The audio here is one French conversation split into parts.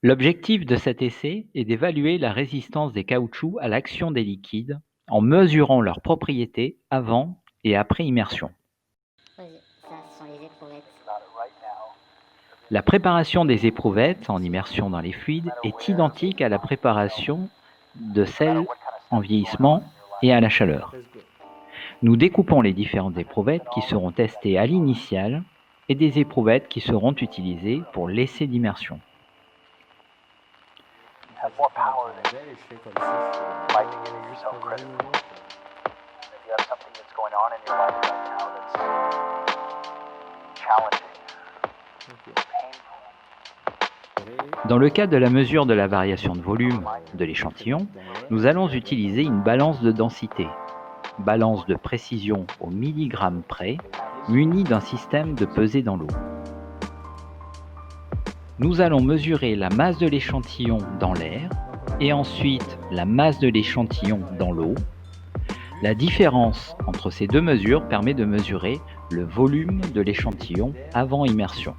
L'objectif de cet essai est d'évaluer la résistance des caoutchoucs à l'action des liquides en mesurant leurs propriétés avant et après immersion. Oui, ça, ce sont les éprouvettes. La préparation des éprouvettes en immersion dans les fluides est identique à la préparation de celles en vieillissement et à la chaleur. Nous découpons les différentes éprouvettes qui seront testées à l'initiale et des éprouvettes qui seront utilisées pour l'essai d'immersion. have more power than you might be giving yourself credit for. If you have something that's going on in your life right now that's challenging, painful. Dans le cas de la mesure de la variation de volume de l'échantillon, nous allons utiliser une balance de densité, balance de précision au milligramme près, munie d'un système de pesée dans l'eau. Nous allons mesurer la masse de l'échantillon dans l'air et ensuite la masse de l'échantillon dans l'eau. La différence entre ces deux mesures permet de mesurer le volume de l'échantillon avant immersion.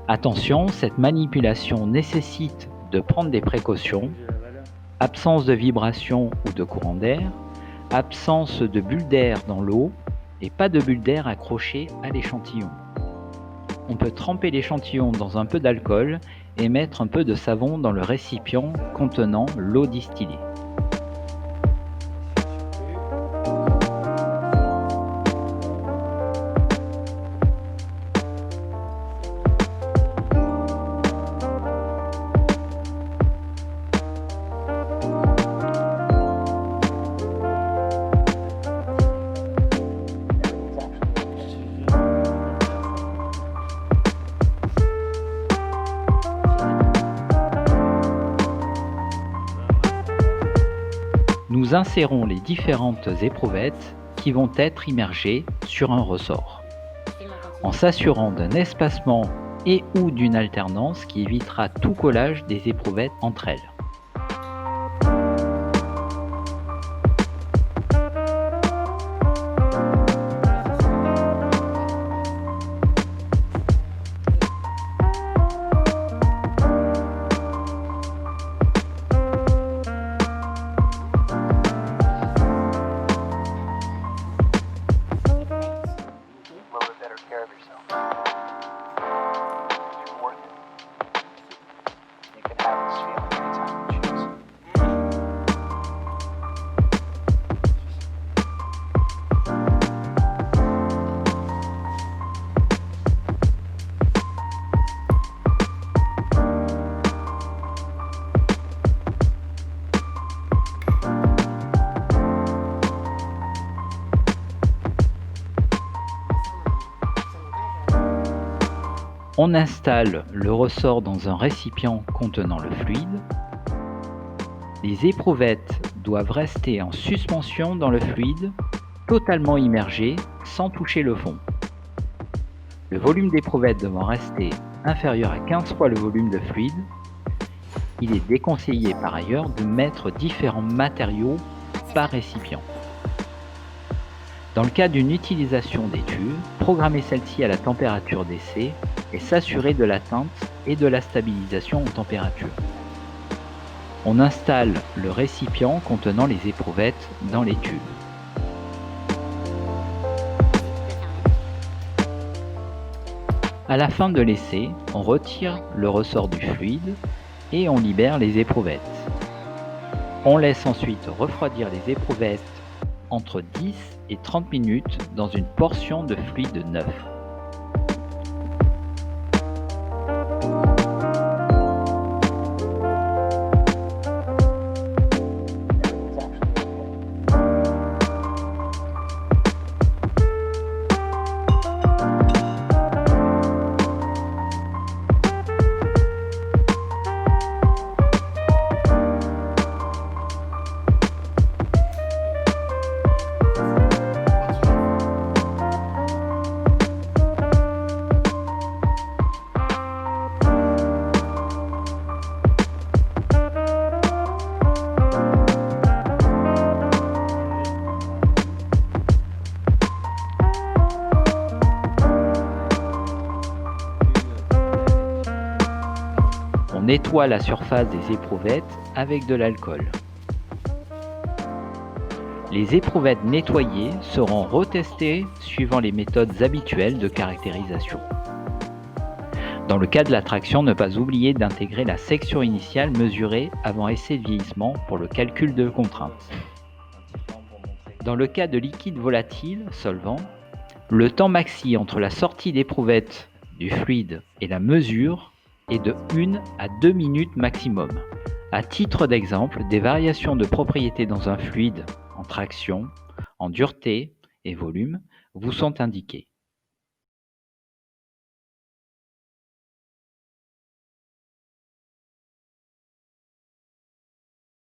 Attention, cette manipulation nécessite de prendre des précautions, absence de vibration ou de courant d'air, absence de bulles d'air dans l'eau et pas de bulles d'air accrochées à l'échantillon. On peut tremper l'échantillon dans un peu d'alcool et mettre un peu de savon dans le récipient contenant l'eau distillée. Nous insérons les différentes éprouvettes qui vont être immergées sur un ressort, en s'assurant d'un espacement et ou d'une alternance qui évitera tout collage des éprouvettes entre elles. A little bit better care of yourself. You're worth it. You can have this feeling anytime you choose. On installe le ressort dans un récipient contenant le fluide. Les éprouvettes doivent rester en suspension dans le fluide, totalement immergées, sans toucher le fond. Le volume d'éprouvette devant rester inférieur à 15 fois le volume de fluide, il est déconseillé par ailleurs de mettre différents matériaux par récipient. Dans le cas d'une utilisation des tubes, programmer celle-ci à la température d'essai et s'assurer de l'atteinte et de la stabilisation en température. On installe le récipient contenant les éprouvettes dans les tubes. À la fin de l'essai, on retire le ressort du fluide et on libère les éprouvettes. On laisse ensuite refroidir les éprouvettes entre 10 et 30 minutes dans une portion de fluide neuf. nettoie la surface des éprouvettes avec de l'alcool. Les éprouvettes nettoyées seront retestées suivant les méthodes habituelles de caractérisation. Dans le cas de la traction, ne pas oublier d'intégrer la section initiale mesurée avant essai de vieillissement pour le calcul de contrainte. Dans le cas de liquide volatile, solvant, le temps maxi entre la sortie d'éprouvette du fluide et la mesure est de 1 à 2 minutes maximum. À titre d'exemple, des variations de propriétés dans un fluide en traction, en dureté et volume vous sont indiquées.